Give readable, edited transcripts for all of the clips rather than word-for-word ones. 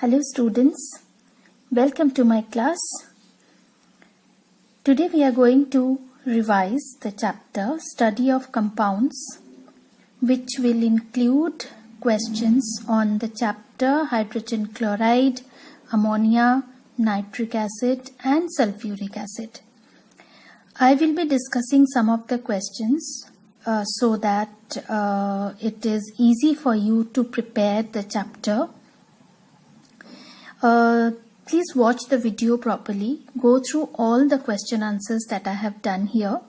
Hello students, welcome to my class. Today we are going to revise the chapter Study of Compounds, which will include questions on the chapter Hydrogen Chloride, Ammonia, Nitric Acid and Sulfuric Acid. I will be discussing some of the questions so that it is easy for you to prepare the chapter. Please watch the video properly, go through all the question answers that I have done here,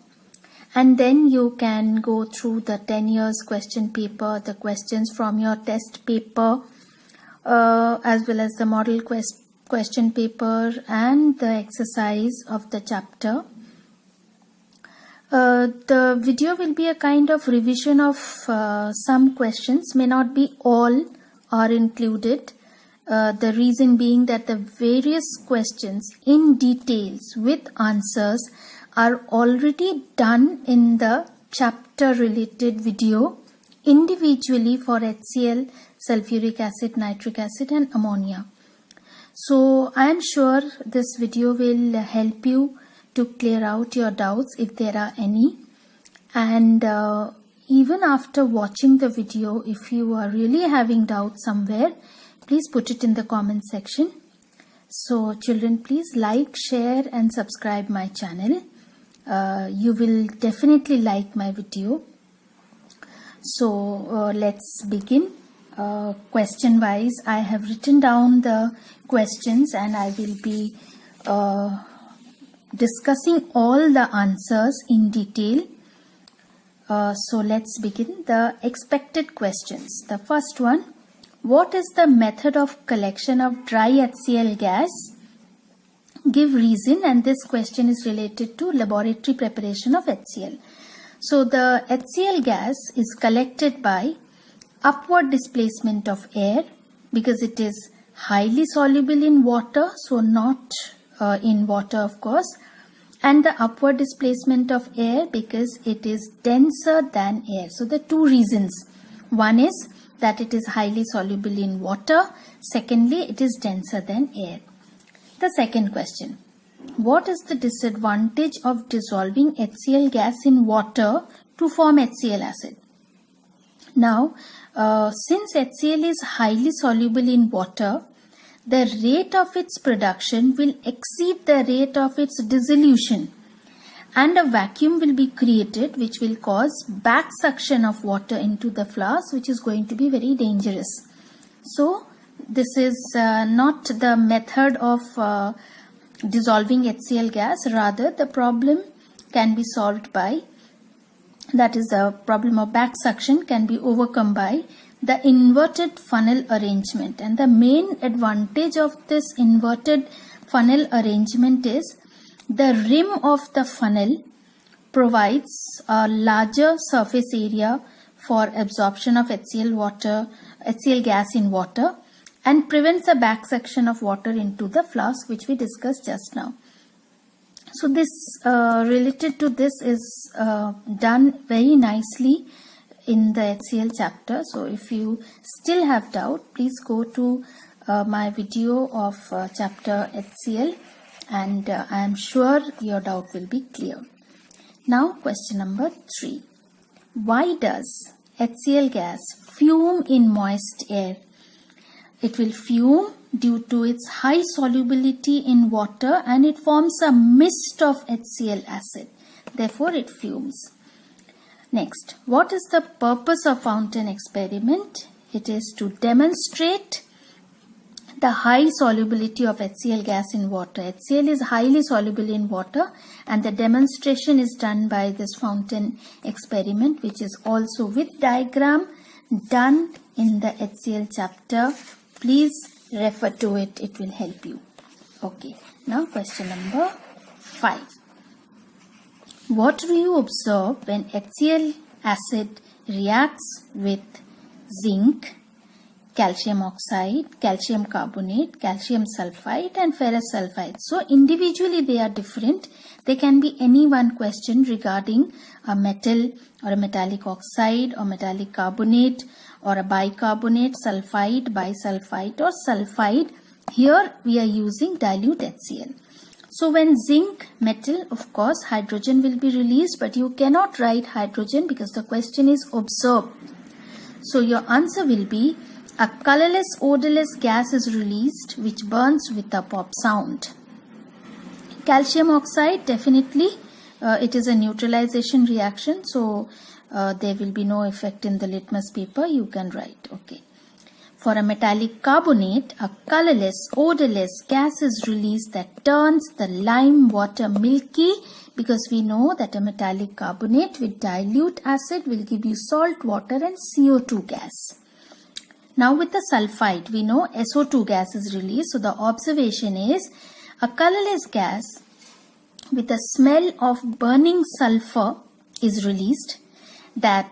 and then you can go through the 10 years question paper, the questions from your test paper, as well as the model question paper and the exercise of the chapter. The video will be a kind of revision of some questions, may not be all are included. The reason being that the various questions in details with answers are already done in the chapter related video individually for HCl, sulfuric acid, nitric acid and ammonia. So I am sure this video will help you to clear out your doubts if there are any, and even after watching the video, if you are really having doubts somewhere, please put it in the comment section. So children, please like, share and subscribe my channel. You will definitely like my video. So let's begin. Question wise, I have written down the questions and I will be discussing all the answers in detail. So let's begin. The expected questions. The first one. What is the method of collection of dry HCl gas? Give reason, and this question is related to laboratory preparation of HCl. So the HCl gas is collected by upward displacement of air because it is highly soluble in water, so not in water of course, and the upward displacement of air because it is denser than air. So the two reasons. One is that it is highly soluble in water. Secondly, it is denser than air. The second question. What is the disadvantage of dissolving HCl gas in water to form HCl acid? Now, since HCl is highly soluble in water, the rate of its production will exceed the rate of its dissolution, and a vacuum will be created which will cause back suction of water into the flask, which is going to be very dangerous. So this is not the method of dissolving HCl gas, rather the problem can be solved by, that is the problem of back suction can be overcome by the inverted funnel arrangement. And the main advantage of this inverted funnel arrangement is the rim of the funnel provides a larger surface area for absorption of HCl gas in water, and prevents the back suction of water into the flask, which we discussed just now. So this related to this is done very nicely in the HCl chapter. So if you still have doubt, please go to my video of chapter HCl, and I am sure your doubt will be clear. Now question number 3. Why does HCl gas fume in moist air? It will fume due to its high solubility in water and it forms a mist of HCl acid. Therefore it fumes. Next, what is the purpose of fountain experiment? It is to demonstrate the high solubility of HCl gas in water. HCl is highly soluble in water, and the demonstration is done by this fountain experiment, which is also with diagram done in the HCl chapter. Please refer to it, it will help you. Okay, now question number 5. What do you observe when HCl acid reacts with zinc, calcium oxide, calcium carbonate, calcium sulfide and ferrous sulfide? So individually they are different. There can be any one question regarding a metal or a metallic oxide or metallic carbonate or a bicarbonate, sulfide, bisulfide or sulfide. Here we are using dilute HCl. So when zinc metal, of course hydrogen will be released, but you cannot write hydrogen because the question is observed. So your answer will be a colorless, odorless gas is released which burns with a pop sound. Calcium oxide, definitely it is a neutralization reaction, so there will be no effect in the litmus paper. You can write, okay. For a metallic carbonate, a colorless, odorless gas is released that turns the lime water milky, because we know that a metallic carbonate with dilute acid will give you salt water and CO2 gas. Now with the sulfide, we know SO2 gas is released. So the observation is a colorless gas with a smell of burning sulfur is released that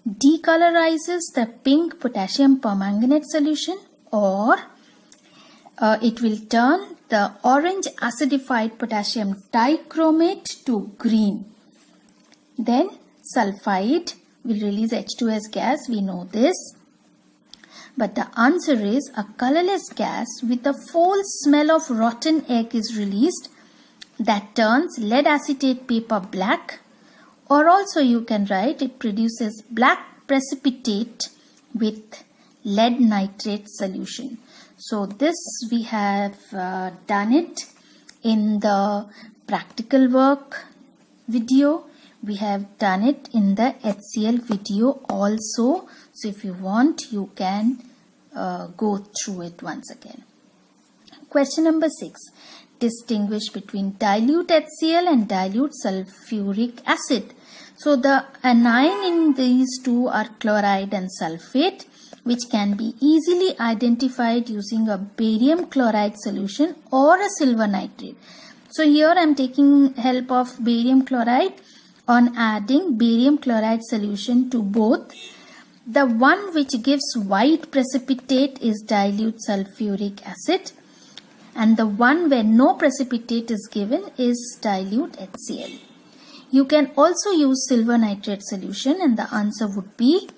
decolorizes the pink potassium permanganate solution, or it will turn the orange acidified potassium dichromate to green. Then sulfide will release H2S gas, we know this. But the answer is a colorless gas with a foul smell of rotten egg is released that turns lead acetate paper black. Or also you can write it produces black precipitate with lead nitrate solution. So this we have done it in the practical work video. We have done it in the HCl video also. So if you want, you can go through it once again. Question number 6. Distinguish between dilute HCl and dilute sulfuric acid. So the anion in these two are chloride and sulfate, which can be easily identified using a barium chloride solution or a silver nitrate. So here I am taking help of barium chloride on adding barium chloride solution to both. The one which gives white precipitate is dilute sulfuric acid, and the one where no precipitate is given is dilute HCl. You can also use silver nitrate solution, and the answer would be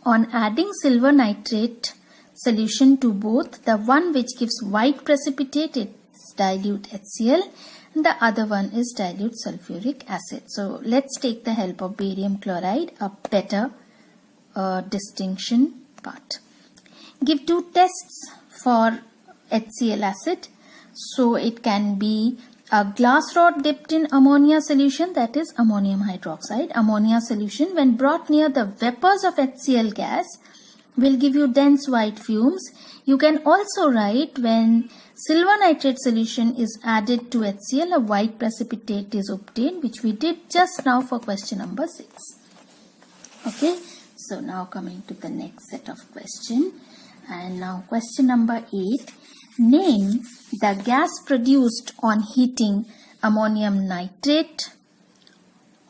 on adding silver nitrate solution to both, the one which gives white precipitate is dilute HCl and the other one is dilute sulfuric acid. So let's take the help of barium chloride, a better distinction part. Give two tests for HCl acid. So it can be a glass rod dipped in ammonia solution, that is ammonium hydroxide. Ammonia solution when brought near the vapors of HCl gas will give you dense white fumes. You can also write when silver nitrate solution is added to HCl, a white precipitate is obtained, which we did just now for question number 6. Okay, so now coming to the next set of question, and now question number 8. Name the gas produced on heating ammonium nitrate,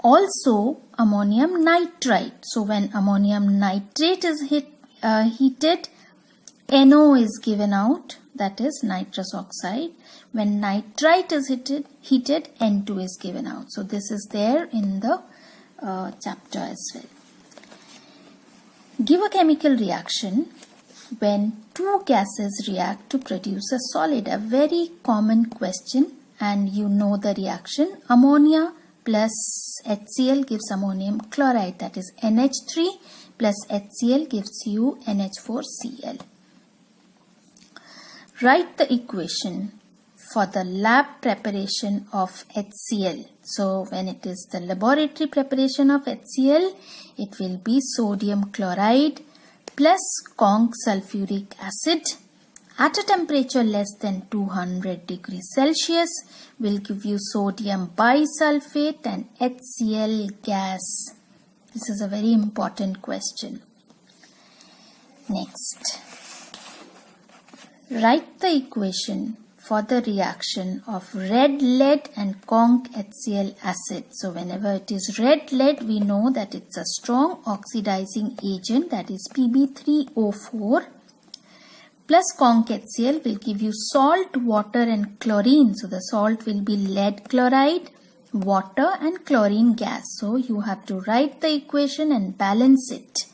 also ammonium nitrite. So when ammonium nitrate is heated, NO is given out, that is nitrous oxide. When nitrite is heated, N2 is given out. So this is there in the chapter as well. Give a chemical reaction when two gases react to produce a solid. A very common question, and you know the reaction. Ammonia plus HCl gives ammonium chloride, that is NH3 plus HCl gives you NH4Cl. Write the equation for the lab preparation of HCl. So when it is the laboratory preparation of HCl, it will be sodium chloride plus conc sulfuric acid at a temperature less than 200 degrees Celsius will give you sodium bisulfate and HCl gas. This is a very important question. Next, write the equation for the reaction of red lead and conc HCl acid. So whenever it is red lead, we know that it's a strong oxidizing agent, that is Pb3O4, plus conc HCl will give you salt, water and chlorine. So the salt will be lead chloride, water and chlorine gas. So you have to write the equation and balance it.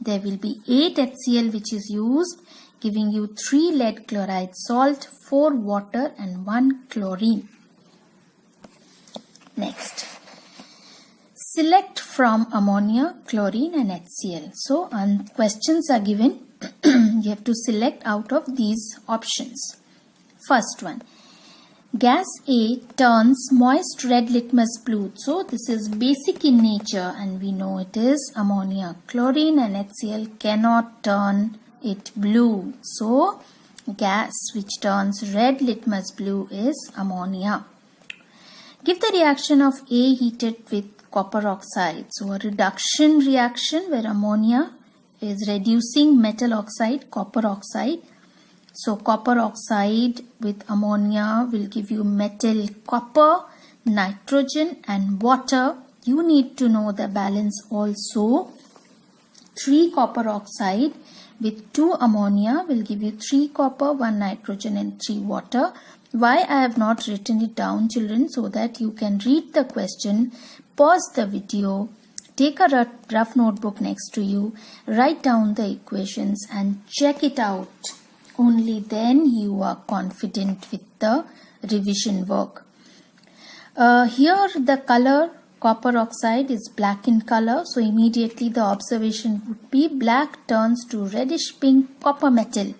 There will be 8 HCl which is used. giving you 3 lead chloride salt, 4 water and 1 chlorine. Next, select from ammonia, chlorine and HCl. So questions are given. You have to select out of these options. First one, gas A turns moist red litmus blue. So this is basic in nature and we know it is ammonia. Chlorine and HCl cannot turn it blue. So gas which turns red litmus blue is ammonia. Give the reaction of A heated with copper oxide. So a reduction reaction where ammonia is reducing metal oxide, copper oxide. So copper oxide with ammonia will give you metal copper, nitrogen and water. You need to know the balance also. 3 copper oxide with 2 ammonia will give you 3 copper, 1 nitrogen and 3 water. Why I have not written it down, children, so that you can read the question, pause the video, take a rough notebook next to you, write down the equations and check it out. Only then you are confident with the revision work. Here the color copper oxide is black in color, so immediately the observation would be black turns to reddish pink copper metal.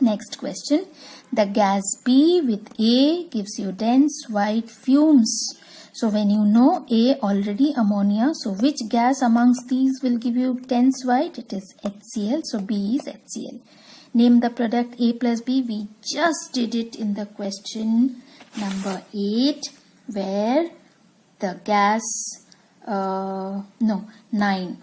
Next question, the gas B with A gives you dense white fumes. So when you know A already ammonia, so which gas amongst these will give you dense white? It is HCl, so B is HCl. Name the product A plus B. We just did it in the question number 8 where the gas, 9.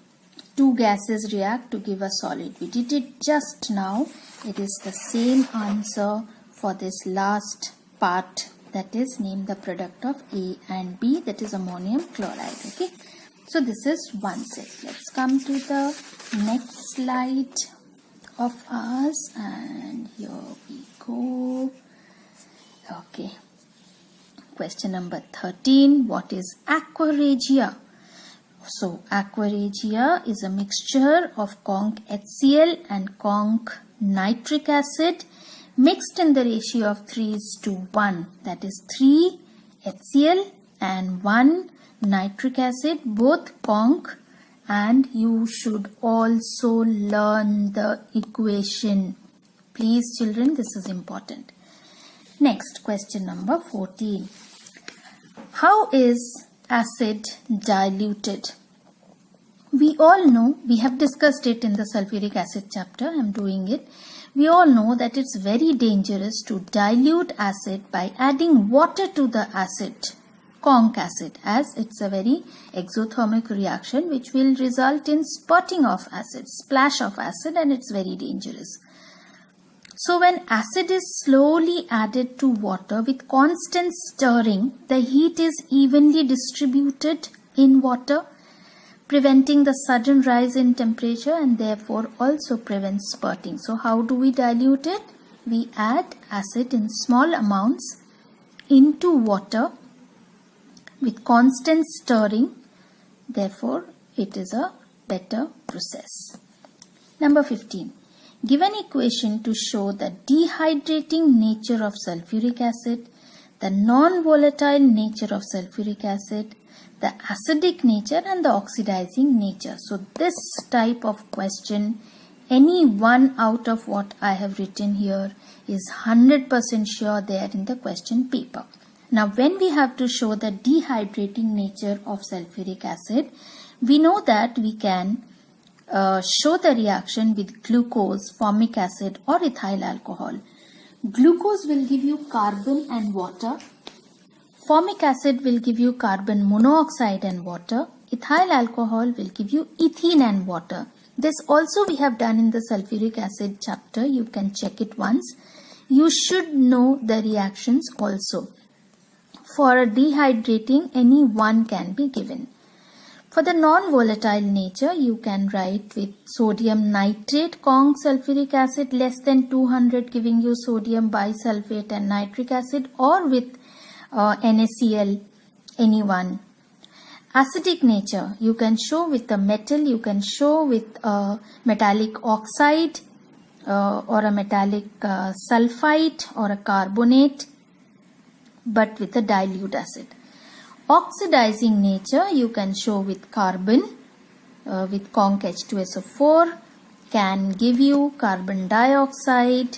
2 gases react to give a solid. We did it just now. It is the same answer for this last part, that is name the product of A and B, that is ammonium chloride. Okay, so this is one set. Let's come to the next slide of ours and here we go. Okay, question number 13, what is aqua regia? So aqua regia is a mixture of conc HCl and conc nitric acid mixed in the ratio of 3:1. That is 3 HCl and 1 nitric acid, both conc, and you should also learn the equation. Please children, this is important. Next, question number 14. How is acid diluted? We all know, we have discussed it in the sulfuric acid chapter, I am doing it. We all know that it's very dangerous to dilute acid by adding water to the acid, conc acid, as it's a very exothermic reaction which will result in spurting of acid, splash of acid, and it's very dangerous. So when acid is slowly added to water with constant stirring, the heat is evenly distributed in water, preventing the sudden rise in temperature and therefore also prevents spurting. So how do we dilute it? We add acid in small amounts into water with constant stirring. Therefore, it is a better process. Number 15. Give an equation to show the dehydrating nature of sulfuric acid, the non-volatile nature of sulfuric acid, the acidic nature and the oxidizing nature. So this type of question, any one out of what I have written here is 100% sure there in the question paper. Now when we have to show the dehydrating nature of sulfuric acid, we know that we can show the reaction with glucose, formic acid or ethyl alcohol. Glucose will give you carbon and water. Formic acid will give you carbon monoxide and water. Ethyl alcohol will give you ethene and water. This also we have done in the sulfuric acid chapter. You can check it once. You should know the reactions also. For a dehydrating, any one can be given. For the non-volatile nature, you can write with sodium nitrate, conc sulfuric acid less than 200 giving you sodium bisulfate and nitric acid, or with NaCl, any one. Acidic nature, you can show with the metal, you can show with metallic oxide or a metallic sulfite or a carbonate, but with a dilute acid. Oxidizing nature you can show with carbon, with conc H2SO4, can give you carbon dioxide,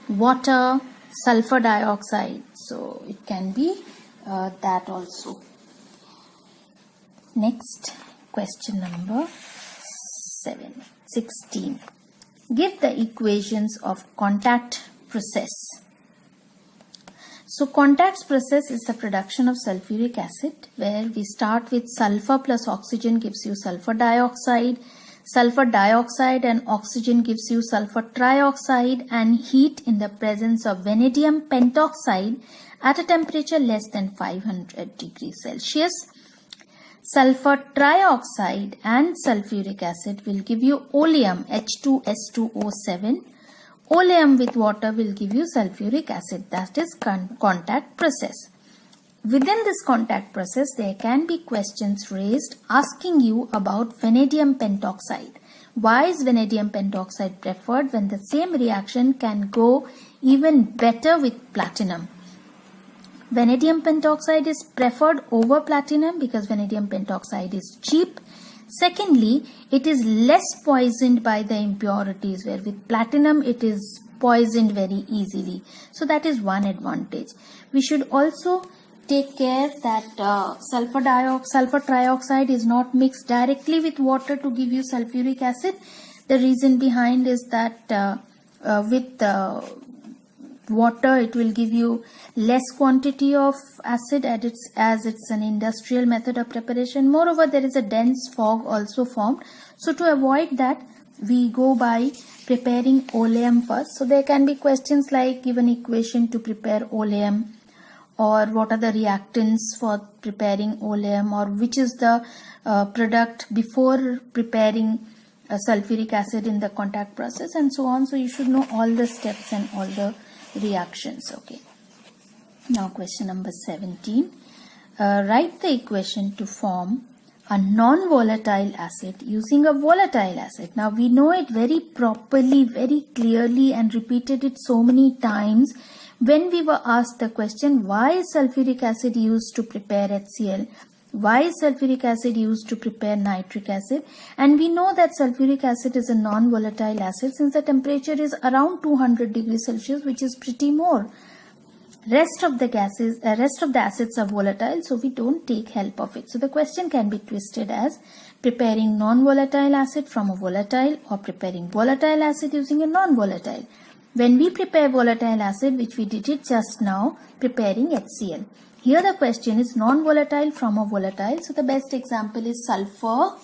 water, sulfur dioxide. So it can be that also. Next, question number 16. Give the equations of contact process. So contact process is the production of sulfuric acid, where we start with sulfur plus oxygen gives you sulfur dioxide. Sulfur dioxide and oxygen gives you sulfur trioxide, and heat in the presence of vanadium pentoxide at a temperature less than 500 degrees Celsius. Sulfur trioxide and sulfuric acid will give you oleum H2S2O7. Oleum with water will give you sulfuric acid. That is contact process. Within this contact process, there can be questions raised asking you about vanadium pentoxide. Why is vanadium pentoxide preferred when the same reaction can go even better with platinum? Vanadium pentoxide is preferred over platinum because vanadium pentoxide is cheap. Secondly, it is less poisoned by the impurities, where with platinum it is poisoned very easily. So that is one advantage. We should also take care that sulfur trioxide is not mixed directly with water to give you sulfuric acid. The reason behind is that with water it will give you less quantity of acid as it's an industrial method of preparation. Moreover, there is a dense fog also formed. So to avoid that, we go by preparing oleum first. So there can be questions like give an equation to prepare oleum, or what are the reactants for preparing oleum, or which is the product before preparing sulfuric acid in the contact process, and so on. So you should know all the steps and all the reactions. Okay. Now question number 17. Write the equation to form a non-volatile acid using a volatile acid. Now we know it very properly, very clearly, and repeated it so many times when we were asked the question, why is sulfuric acid used to prepare HCl? Why is sulfuric acid used to prepare nitric acid? And we know that sulfuric acid is a non-volatile acid since the temperature is around 200 degrees Celsius, which is pretty more. Rest of the acids are volatile, so we don't take help of it. So the question can be twisted as preparing non-volatile acid from a volatile, or preparing volatile acid using a non-volatile. When we prepare volatile acid, which we did it just now, preparing HCl. Here the question is non-volatile from a volatile. So the best example is sulfur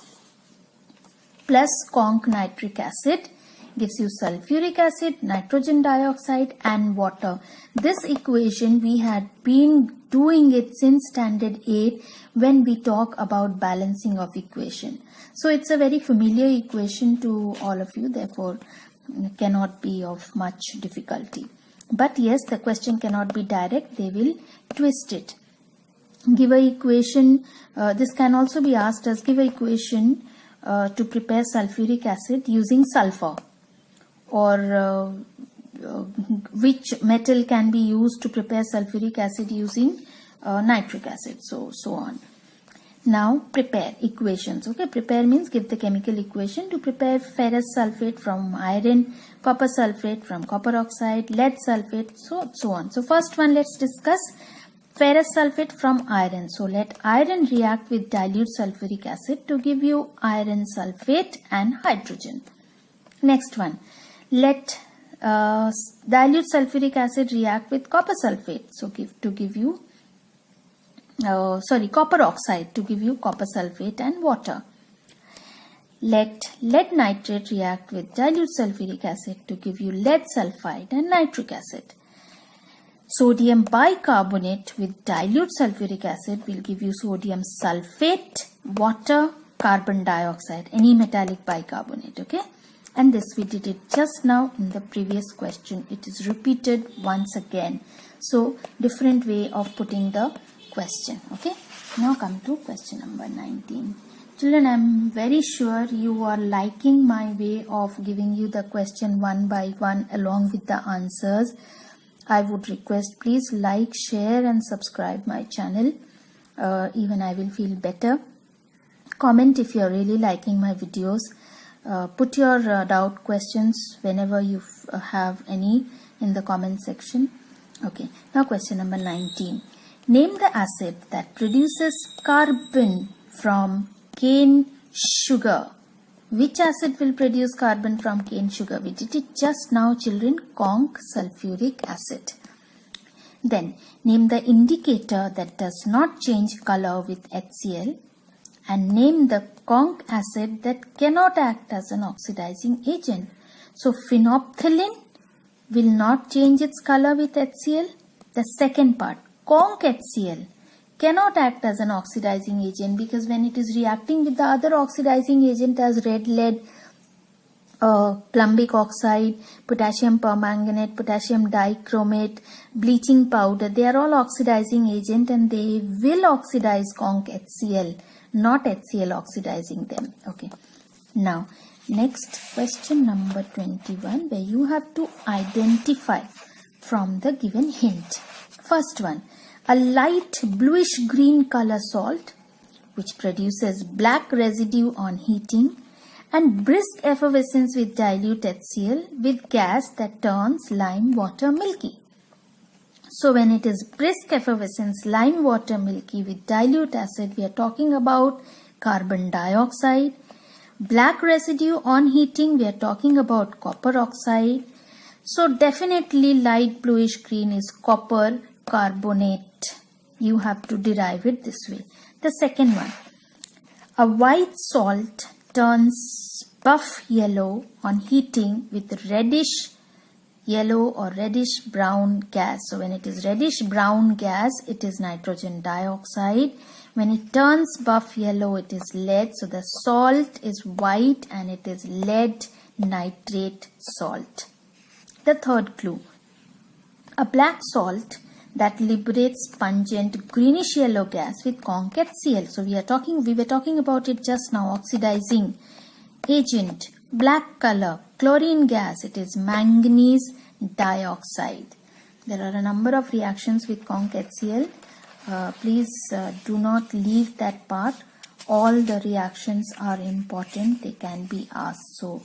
plus conc nitric acid gives you sulfuric acid, nitrogen dioxide and water. This equation we had been doing it since standard 8 when we talk about balancing of equation. So it's a very familiar equation to all of you, therefore cannot be of much difficulty. But yes, the question cannot be direct, they will twist it. Give a equation, this can also be asked as give a equation to prepare sulfuric acid using sulfur, or which metal can be used to prepare sulfuric acid using nitric acid, so on. Now prepare equations. Okay, prepare means give the chemical equation to prepare ferrous sulfate from iron, copper sulfate from copper oxide, lead sulfate, so on. So first one, let's discuss ferrous sulfate from iron. So let iron react with dilute sulfuric acid to give you iron sulfate and hydrogen. Next one, let dilute sulfuric acid react with copper sulfate. So copper oxide to give you copper sulfate and water. Let lead nitrate react with dilute sulfuric acid to give you lead sulfide and nitric acid. Sodium bicarbonate with dilute sulfuric acid will give you sodium sulfate, water, carbon dioxide, any metallic bicarbonate. Okay, and this we did it just now in the previous question. It is repeated once again. So different way of putting the question. Okay, Now come to question number 19. Children, I am very sure you are liking my way of giving you the question one by one along with the answers. I would request please like, share and subscribe my channel. Even I will feel better. Comment if you are really liking my videos. Put your doubt questions whenever you have any in the comment section. Okay, now question number 19. Name the acid that produces carbon from cane sugar. Which acid will produce carbon from cane sugar? We did it just now, children. Conch sulfuric acid. Then name the indicator that does not change color with HCl, and name the conch acid that cannot act as an oxidizing agent. So phenolphthalein will not change its color with HCl. The second part, conch HCl cannot act as an oxidizing agent because when it is reacting with the other oxidizing agent as red lead, plumbic oxide, potassium permanganate, potassium dichromate, bleaching powder, they are all oxidizing agent and they will oxidize conch HCl, not HCl oxidizing them. Okay. Now, next question number 21, where you have to identify from the given hint. First one, a light bluish green color salt which produces black residue on heating and brisk effervescence with dilute HCl with gas that turns lime water milky. So when it is brisk effervescence, lime water milky with dilute acid, we are talking about carbon dioxide. Black residue on heating, we are talking about copper oxide. So definitely light bluish green is copper carbonate. You have to derive it this way. The second one, a white salt turns buff yellow on heating with reddish yellow or reddish brown gas. So when it is reddish brown gas, it is nitrogen dioxide. When it turns buff yellow, it is lead. So the salt is white and it is lead nitrate salt. The third clue, a black salt that liberates pungent greenish yellow gas with conch HCl. So we were talking about it just now, oxidizing agent, black color, chlorine gas, it is manganese dioxide. There are a number of reactions with conch HCl. Please do not leave that part. All the reactions are important. They can be asked. So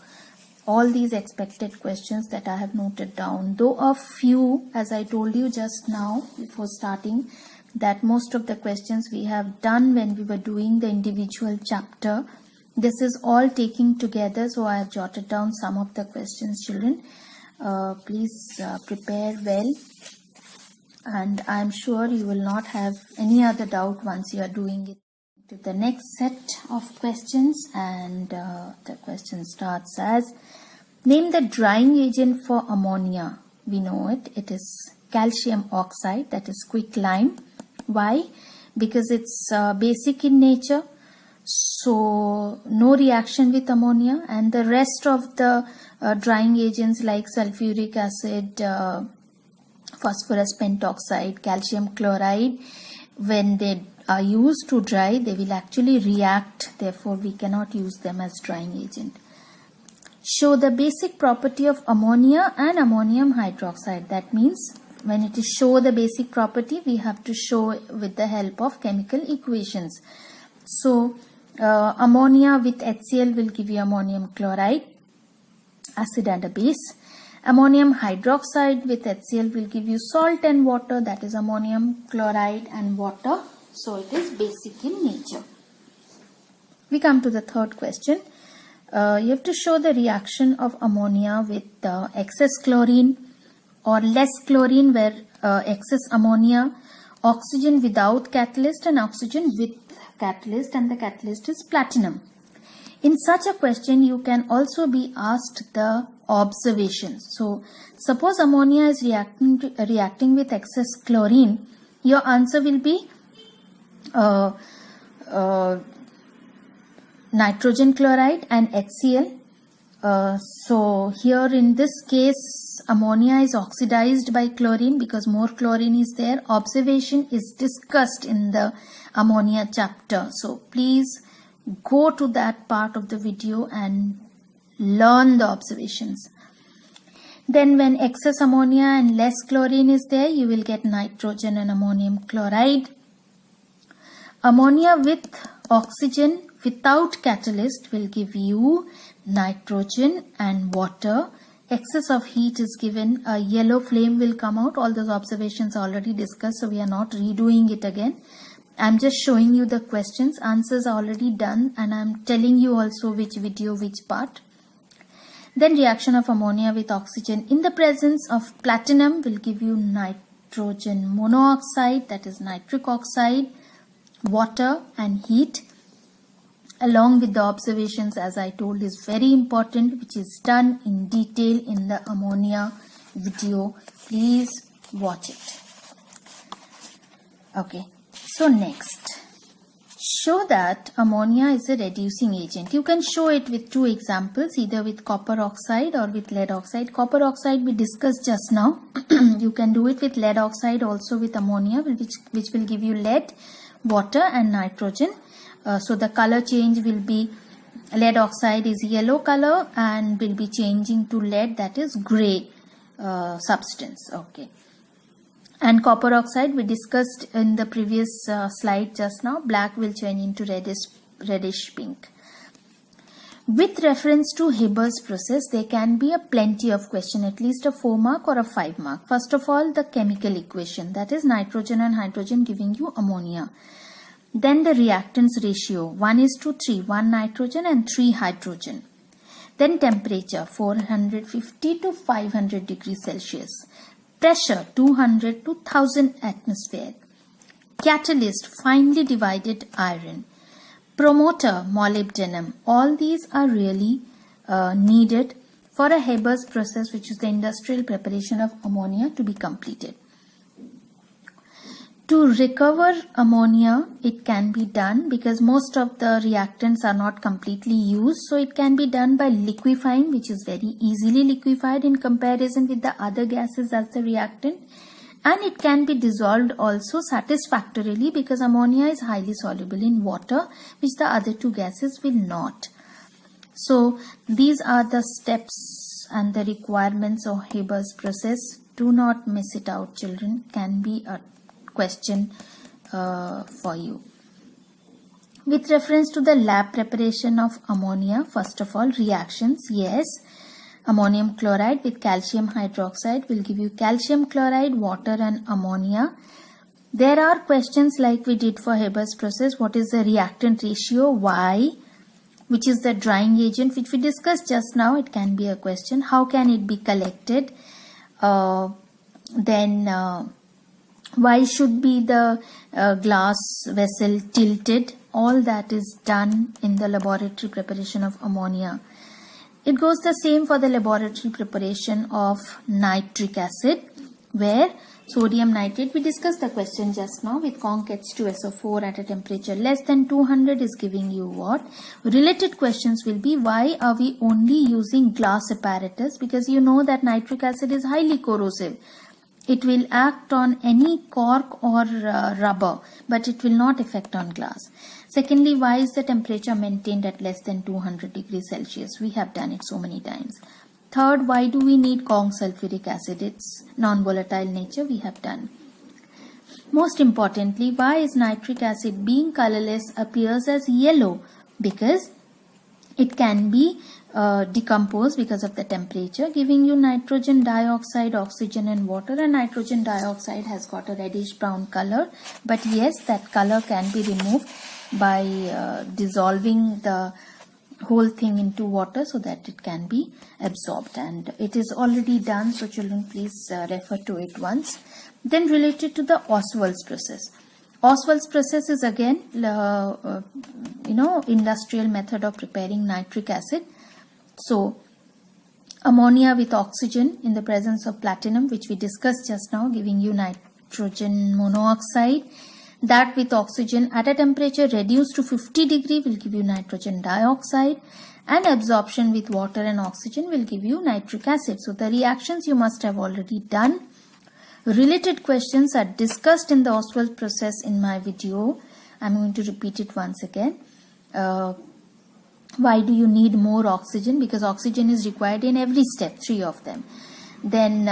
all these expected questions that I have noted down, though a few, as I told you just now before starting, that most of the questions we have done when we were doing the individual chapter. This is all taken together, so I have jotted down some of the questions, children. Please prepare well, and I am sure you will not have any other doubt once you are doing it. To the next set of questions, and the question starts as, name the drying agent for ammonia. We know it. It is calcium oxide, that is quicklime. Why? Because it's basic in nature. So no reaction with ammonia, and the rest of the drying agents like sulfuric acid, phosphorus pentoxide, calcium chloride, when they are used to dry, they will actually react. Therefore, we cannot use them as drying agent. Show the basic property of ammonia and ammonium hydroxide. That means when it is show the basic property, we have to show with the help of chemical equations. So ammonia with HCl will give you ammonium chloride, acid and a base. Ammonium hydroxide with HCl will give you salt and water, that is ammonium chloride and water. So it is basic in nature. We come to the third question. You have to show the reaction of ammonia with excess chlorine or less chlorine, where excess ammonia, oxygen without catalyst and oxygen with catalyst, and the catalyst is platinum. In such a question, you can also be asked the observations. So suppose ammonia is reacting with excess chlorine, your answer will be nitrogen chloride and HCl. So here in this case, ammonia is oxidized by chlorine because more chlorine is there. Observation is discussed in the ammonia chapter. So please go to that part of the video and learn the observations. Then when excess ammonia and less chlorine is there, you will get nitrogen and ammonium chloride. Ammonia with oxygen without catalyst will give you nitrogen and water. Excess of heat is given, a yellow flame will come out. All those observations are already discussed, so we are not redoing it again. I'm just showing you the questions. Answers are already done, and I'm telling you also which video, which part. Then reaction of ammonia with oxygen in the presence of platinum will give you nitrogen monoxide, that is nitric oxide, water and heat, along with the observations, as I told, is very important, which is done in detail in the ammonia video. Please watch it. Okay, so next, show that ammonia is a reducing agent. You can show it with two examples, either with copper oxide or with lead oxide. Copper oxide we discussed just now. You can do it with lead oxide also with ammonia, which will give you lead, water and nitrogen. So the color change will be, lead oxide is yellow color and will be changing to lead, that is gray substance. Okay. And copper oxide we discussed in the previous slide just now. Black will change into reddish pink. With reference to Haber's process, there can be a plenty of question, at least a 4 mark or a 5 mark. First of all, the chemical equation, that is nitrogen and hydrogen giving you ammonia. Then the reactants ratio, 1:3, 1 nitrogen and 3 hydrogen. Then temperature, 450 to 500 degrees Celsius. Pressure, 200 to 1000 atmosphere. Catalyst, finely divided iron. Promoter, molybdenum. All these are really needed for a Haber's process, which is the industrial preparation of ammonia, to be completed. To recover ammonia, it can be done because most of the reactants are not completely used. So it can be done by liquefying, which is very easily liquefied in comparison with the other gases as the reactant. And it can be dissolved also satisfactorily because ammonia is highly soluble in water, which the other two gases will not. So these are the steps and the requirements of Haber's process. Do not miss it out, children. Can be a question for you. With reference to the lab preparation of ammonia, first of all, reactions, yes, ammonium chloride with calcium hydroxide will give you calcium chloride, water and ammonia. There are questions like we did for Haber's process. What is the reactant ratio? Y, which is the drying agent, which we discussed just now. It can be a question. How can it be collected? Why should be the glass vessel tilted? All that is done in the laboratory preparation of ammonia. It goes the same for the laboratory preparation of nitric acid, where sodium nitrate, we discussed the question just now, with conc H2SO4 at a temperature less than 200 is giving you what? Related questions will be, why are we only using glass apparatus? Because you know that nitric acid is highly corrosive. It will act on any cork or rubber, but it will not affect on glass. Secondly, why is the temperature maintained at less than 200 degrees Celsius? We have done it so many times. Third, why do we need conc sulfuric acid? Its non-volatile nature we have done. Most importantly, why is nitric acid, being colorless, appears as yellow? Because it can be decomposed because of the temperature, giving you nitrogen dioxide, oxygen and water, and nitrogen dioxide has got a reddish brown color. But yes, that color can be removed by dissolving the whole thing into water so that it can be absorbed, and it is already done, so children, please refer to it once. Then related to the Ostwald's process. Ostwald's process is again industrial method of preparing nitric acid. So ammonia with oxygen in the presence of platinum, which we discussed just now, giving you nitrogen monoxide. That with oxygen at a temperature reduced to 50 degree will give you nitrogen dioxide, and absorption with water and oxygen will give you nitric acid. So the reactions you must have already done. Related questions are discussed in the Ostwald process in my video. I'm going to repeat it once again. Why do you need more oxygen? Because oxygen is required in every step, 3 of them. Then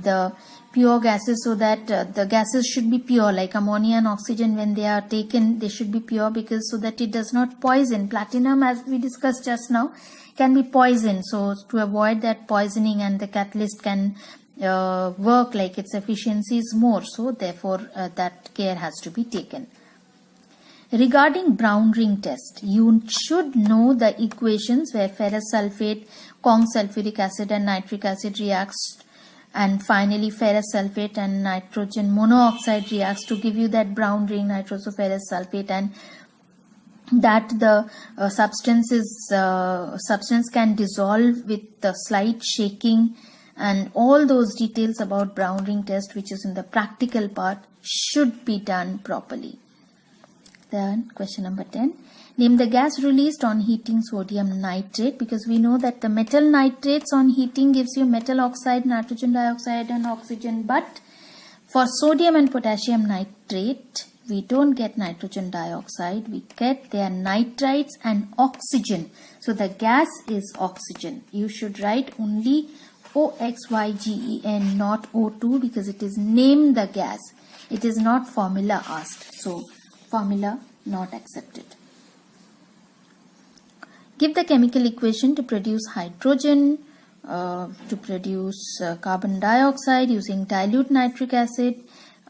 the pure gases, so that the gases should be pure, like ammonia and oxygen. When they are taken, they should be pure, because so that it does not poison. Platinum, as we discussed just now, can be poisoned. So to avoid that poisoning, and the catalyst can work like its efficiency is more. So therefore that care has to be taken. Regarding brown ring test, you should know the equations where ferrous sulfate, Kong sulfuric acid and nitric acid reacts, and finally ferrous sulfate and nitrogen monoxide reacts to give you that brown ring nitrosoferrous sulfate, and that the substance can dissolve with the slight shaking, and all those details about brown ring test, which is in the practical part, should be done properly. Then question number 10. Name the gas released on heating sodium nitrate, because we know that the metal nitrates on heating gives you metal oxide, nitrogen dioxide and oxygen, but for sodium and potassium nitrate we don't get nitrogen dioxide, we get their nitrites and oxygen. So the gas is oxygen. You should write only OXYGEN, not O2, because it is named the gas. It is not formula asked. So formula not accepted. Give the chemical equation to produce hydrogen, to produce carbon dioxide using dilute nitric acid,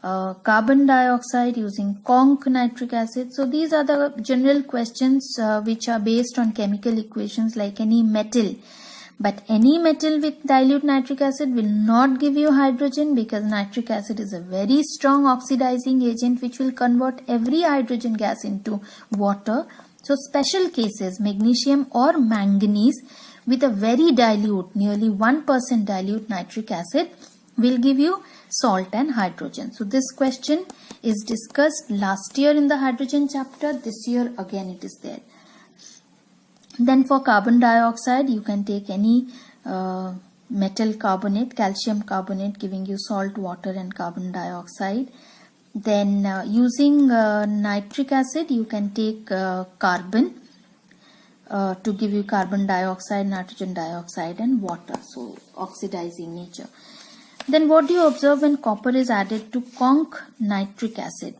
carbon dioxide using conc nitric acid. So these are the general questions which are based on chemical equations, like any metal. But any metal with dilute nitric acid will not give you hydrogen, because nitric acid is a very strong oxidizing agent which will convert every hydrogen gas into water. So special cases, magnesium or manganese with a very dilute, nearly 1% dilute nitric acid will give you salt and hydrogen. So this question is discussed last year in the hydrogen chapter. This year again it is there. Then for carbon dioxide, you can take any metal carbonate, calcium carbonate, giving you salt, water and carbon dioxide. Then using nitric acid, you can take carbon to give you carbon dioxide, nitrogen dioxide and water. So oxidizing nature. Then what do you observe when copper is added to conc nitric acid?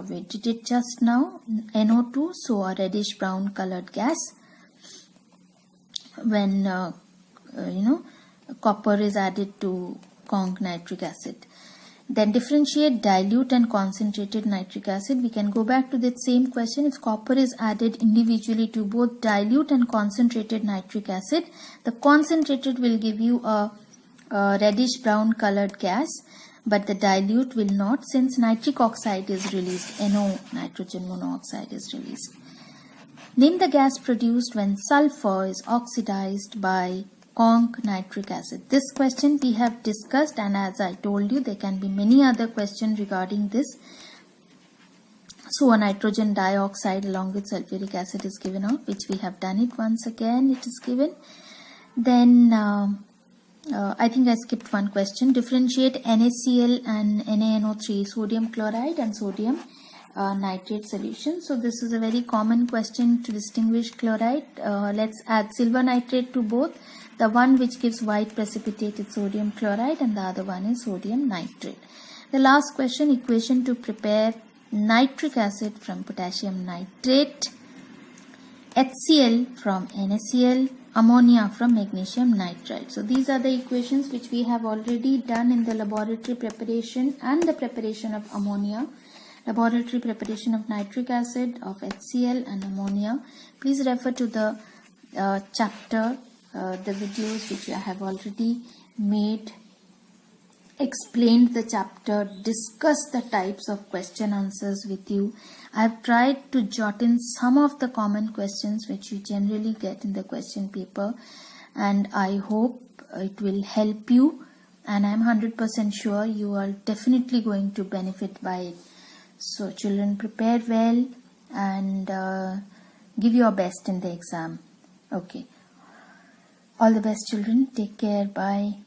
We did it just now, NO2, so a reddish brown colored gas. When copper is added to conc nitric acid. Then differentiate dilute and concentrated nitric acid. We can go back to that same question. If copper is added individually to both dilute and concentrated nitric acid, the concentrated will give you a reddish brown colored gas, but the dilute will not, since nitric oxide is released, NO, nitrogen monoxide is released. Name the gas produced when sulfur is oxidized by conc nitric acid. This question we have discussed, and as I told you, there can be many other questions regarding this. So a nitrogen dioxide along with sulfuric acid is given out, which we have done it once again. It is given. Then I think I skipped one question. Differentiate NaCl and NaNO3, sodium chloride and sodium nitrate solution. So this is a very common question to distinguish chloride. Let's add silver nitrate to both. The one which gives white precipitate is sodium chloride and the other one is sodium nitrate. The last question, equation to prepare nitric acid from potassium nitrate, HCl from NaCl, ammonia from magnesium nitride. So these are the equations which we have already done in the laboratory preparation and the preparation of ammonia. Laboratory preparation of nitric acid, of HCl and ammonia. Please refer to the chapter, the videos which I have already made, explained the chapter, discussed the types of question answers with you. I have tried to jot in some of the common questions which you generally get in the question paper, and I hope it will help you and I'm 100% sure you are definitely going to benefit by it. So children, prepare well and give your best in the exam. Okay. All the best, children. Take care. Bye.